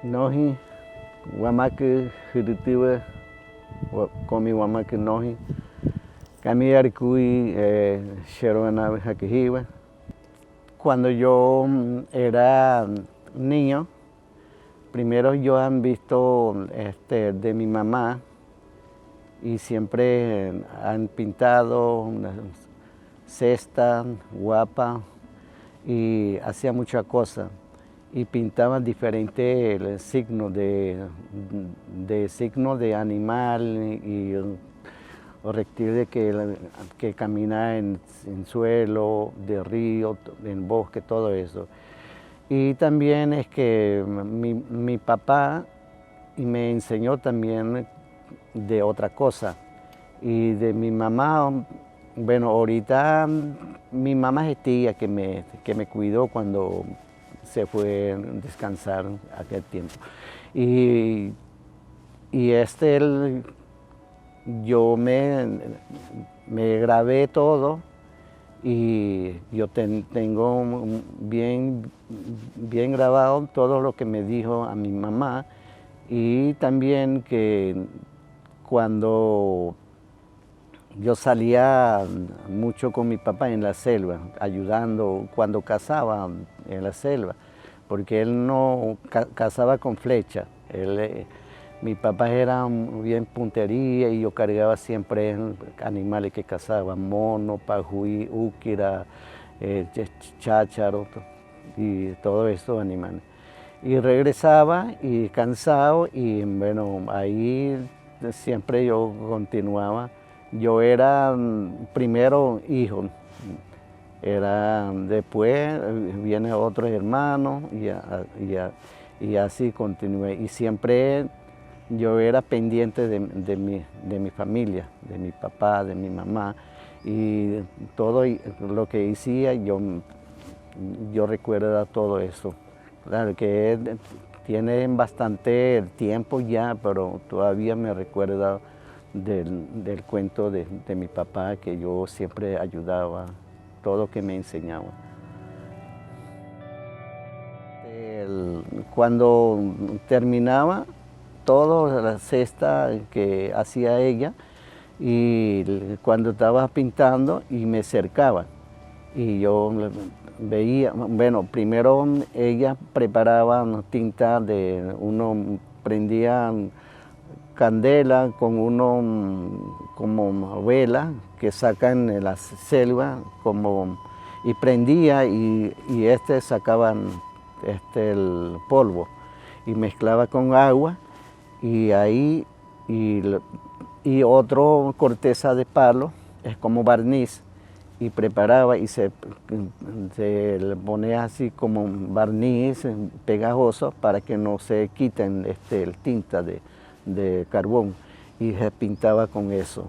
Noji, Guamaque, Jiritiva, Comi Guamaque Noji, Camiarcui, Cheroana Jaquijiva. Cuando yo era niño, primero yo han visto de mi mamá y siempre han pintado una cesta, guapa y hacía muchas cosas. Y pintaban diferentes signos signos de animal y reptiles que camina en suelo, de río, en bosque, todo eso. Y también es que mi papá me enseñó también de otra cosa. Y de mi mamá, bueno, ahorita mi mamá es tía que me cuidó cuando se fue a descansar aquel tiempo. Y, yo me grabé todo y yo tengo bien grabado todo lo que me dijo a mi mamá y también que cuando yo salía mucho con mi papá en la selva, ayudando cuando cazaba en la selva, porque él no cazaba con flecha. Mi papá era bien puntería y yo cargaba siempre animales que cazaba, mono, pajuí, úquira, chácharo y todos esos animales. Y regresaba y cansado y bueno, ahí siempre yo continuaba. Yo era primero hijo, después viene otro hermano y así continué. Y siempre yo era pendiente de mi familia, de mi papá, de mi mamá. Y todo lo que hacía, yo recuerdo todo eso. Claro que tiene bastante tiempo ya, pero todavía me recuerda del cuento de mi papá, que yo siempre ayudaba, todo que me enseñaba. Cuando terminaba toda la cesta que hacía ella, y cuando estaba pintando y me cercaba, y yo veía, bueno, primero ella preparaba tinta uno prendía candela con como vela que sacan en la selva y prendía y sacaban el polvo y mezclaba con agua y ahí y otro corteza de palo es como barniz y preparaba y se le ponía así como barniz pegajoso para que no se quiten el tinta de carbón y se pintaba con eso.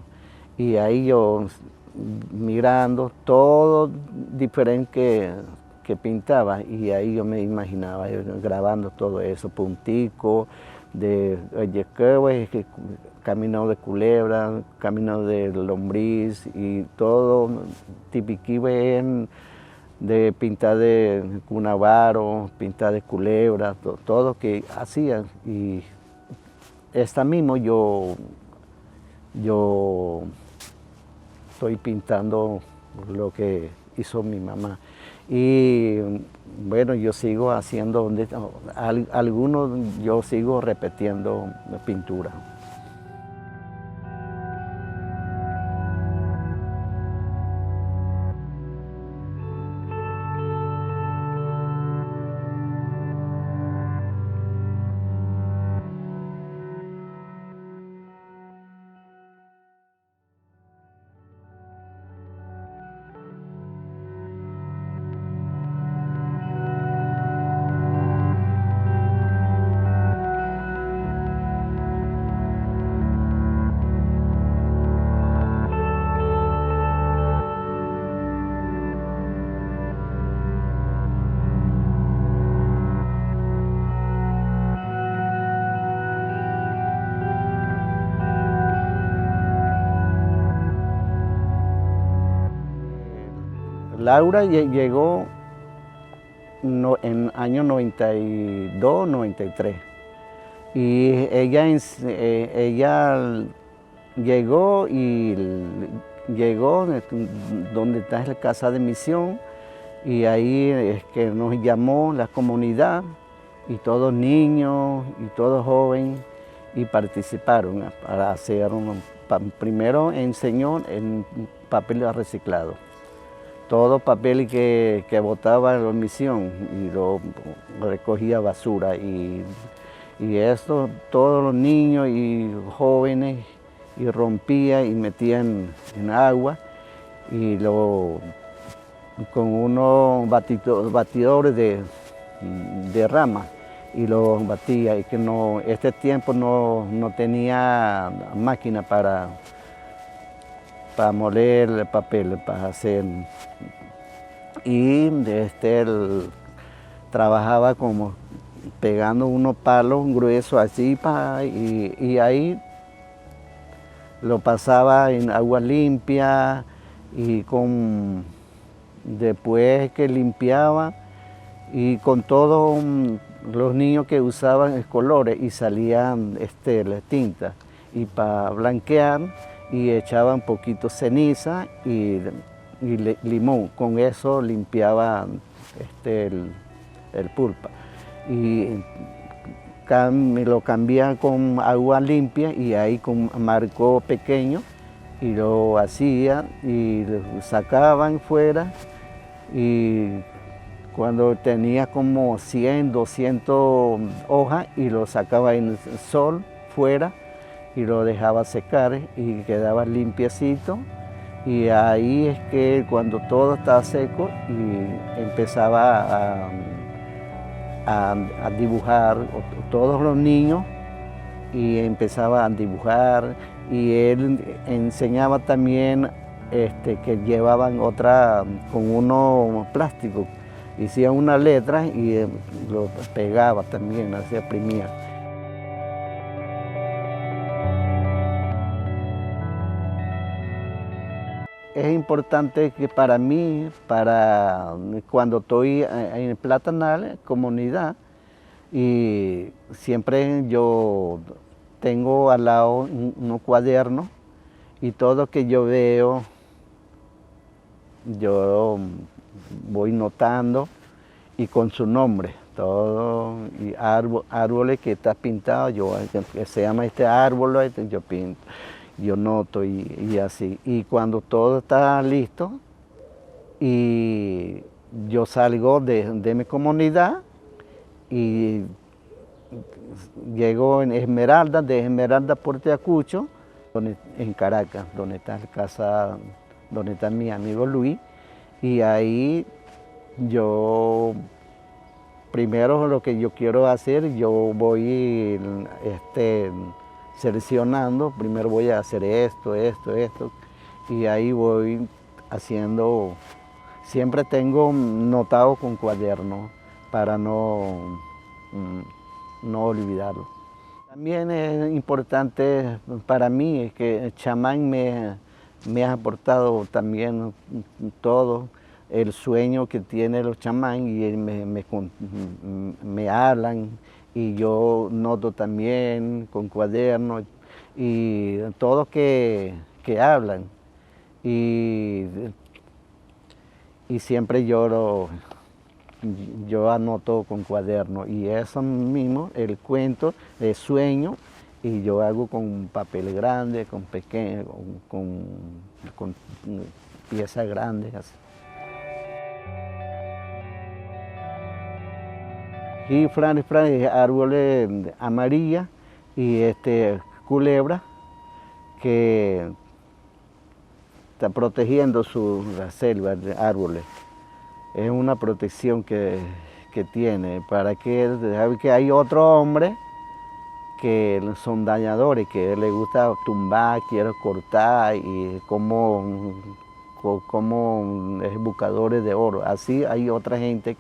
Y ahí yo mirando todo diferente que pintaba y ahí yo me imaginaba grabando todo eso, puntico, de camino de culebra, camino de lombriz y todo típico de pintar de cunavaro, pintar de culebra, todo que hacía. Y esta mismo yo estoy pintando lo que hizo mi mamá. Y bueno, yo sigo haciendo, algunos yo sigo repitiendo pintura. Laura llegó en año 92, 93. Y ella llegó llegó donde está la casa de misión, y ahí es que nos llamó la comunidad, y todos niños y todos jóvenes, y participaron para hacer primero enseñó en papel reciclado. Todo papel que botaba la misión y lo recogía basura, y esto todos los niños y jóvenes y rompía y metían en agua, y con unos batidores de rama, y lo batía, y que este tiempo no tenía máquina para moler el papel, para hacer. Y él trabajaba como pegando unos palos gruesos así, y ahí lo pasaba en agua limpia, y después que limpiaba, y con todos los niños que usaban colores, y salían la tinta, y para blanquear, y echaban poquito ceniza y limón. Con eso limpiaba el pulpa. Y lo cambiaban con agua limpia, y ahí con marco pequeño, y lo hacían y lo sacaban fuera, y cuando tenía como 100, 200 hojas, y lo sacaba en el sol fuera, y lo dejaba secar, y quedaba limpiecito. Y ahí es que cuando todo estaba seco, y empezaba a dibujar todos los niños, y empezaba a dibujar, y él enseñaba también que llevaban otra con uno plástico, hacía una letra, y lo pegaba también, hacía imprimir. Es importante que para mí, cuando estoy en el Platanal, comunidad, y siempre yo tengo al lado unos cuadernos, y todo que yo veo, yo voy notando, y con su nombre, todo, y árboles que está pintado, que se llama este árbol, yo pinto. Yo noto, y así. Y cuando todo está listo, y yo salgo de mi comunidad, y llego en Esmeralda, de Esmeralda a Puerto Ayacucho, en Caracas, donde está la casa, donde está mi amigo Luis. Y ahí yo, primero lo que yo quiero hacer, yo voy seleccionando, primero voy a hacer esto, y ahí voy haciendo, siempre tengo notado con cuaderno para no olvidarlo. También es importante para mí es que el chamán me ha aportado también todo, el sueño que tienen los chamán, y me hablan, y yo noto también con cuadernos, y todo que hablan, y siempre yo anoto con cuaderno, y eso mismo, el cuento, el sueño, y yo hago con papel grande, con pequeño, con piezas grandes así. Y franes, árboles amarillas, y culebra que está protegiendo la selva de árboles. Es una protección que tiene, para que hay otro hombre que son dañadores, que les gusta tumbar, quiere cortar, y como es buscadores de oro. Así hay otra gente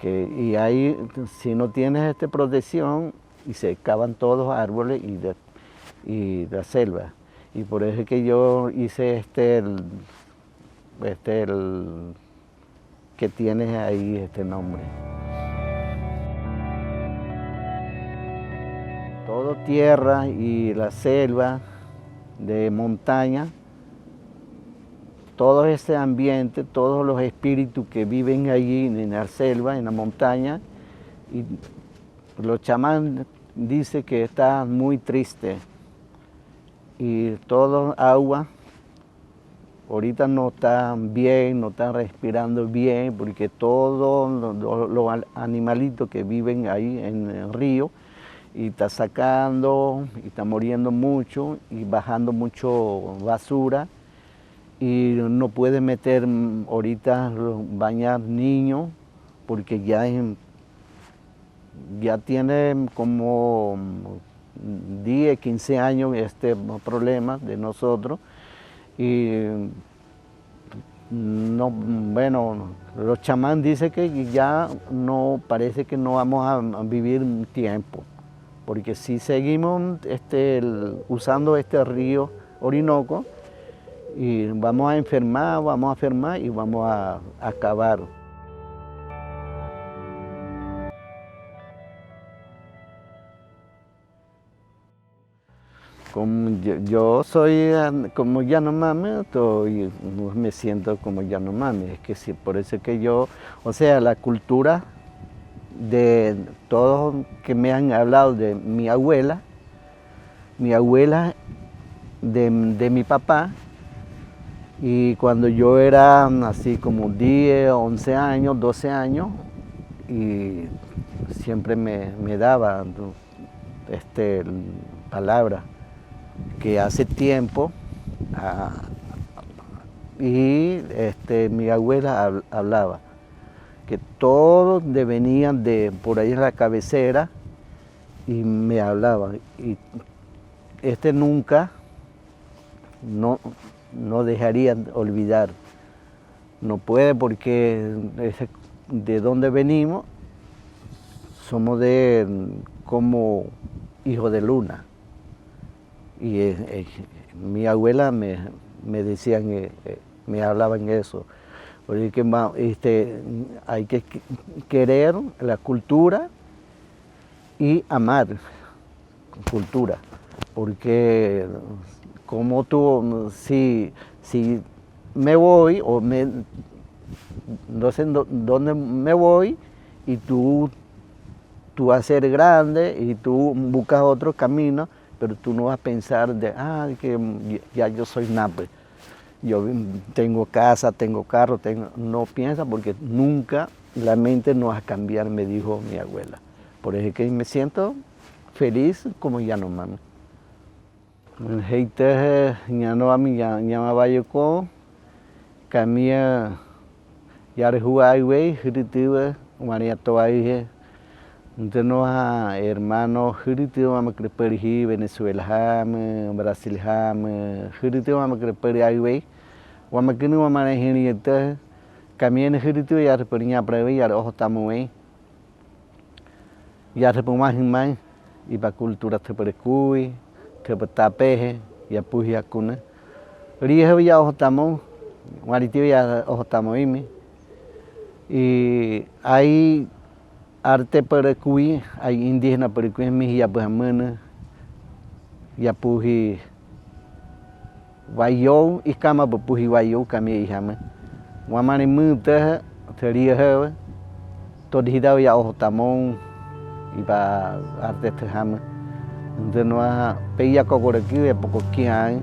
y ahí, si no tienes esta protección, y se cavan todos los árboles y la selva. Y por eso es que yo hice el que tiene ahí este nombre. Todo tierra y la selva de montaña, todo ese ambiente, todos los espíritus que viven allí en la selva, en la montaña, y los chamanes dicen que está muy triste y todo agua ahorita no están bien, no están respirando bien, porque todos los animalitos que viven ahí en el río y está sacando y está muriendo mucho y bajando mucho basura y no puede meter ahorita bañar niños porque ya tiene como 10, 15 años este problema de nosotros y no, bueno, los chamanes dicen que ya no, parece que no vamos a vivir un tiempo, porque si seguimos usando este río Orinoco, y vamos a enfermar y vamos a acabar. Como yo soy como Yanomami, me siento como Yanomami, es que sí, por eso que yo, o sea, la cultura de todos que me han hablado de mi abuela de mi papá, y cuando yo era así como 10, 11 años, 12 años, y siempre me daba palabras que hace tiempo, y mi abuela hablaba, que todos venían de por ahí en la cabecera y me hablaban. Y nunca no dejaría olvidar. No puede porque de donde venimos somos como hijos de luna. Y mi abuela me decían, me hablaban eso. Porque hay que querer la cultura y amar cultura. Porque como tú, si me voy o no sé dónde me voy y tú vas a ser grande y tú buscas otro camino, pero tú no vas a pensar que ya yo soy nape. Yo tengo casa, tengo carro, no piensa porque nunca la mente no va a cambiar, me dijo mi abuela. Por eso que me siento feliz como Yanomami. Heite Yanomami Yamabayoko, Camilla Yarhuaywe, Hiritiwa, María Toaije. Entonces, hermanos, Hiritiwa Mama Creperi, Venezuela Ham, Brasil Ham, Hiritiwa Mama Creperi Aywe. Wamakini wamanehini yete kamien hiritu yar perinya prewe yar ojo tamuwe yar pumahimai iba cultura te perecui te petapeje ya puja kuna riehe ya ojo tamu maritiu ya ojo tamuimi y hay arte perecui hay indígena perecui mi ya puhamana ya puji Wayo y cama puji wayo kami ihame. Wamani muta teria hewe. Todo hidao ya ojo tamón iba arte te hame. Entonces no peya kokoreki de poco kian.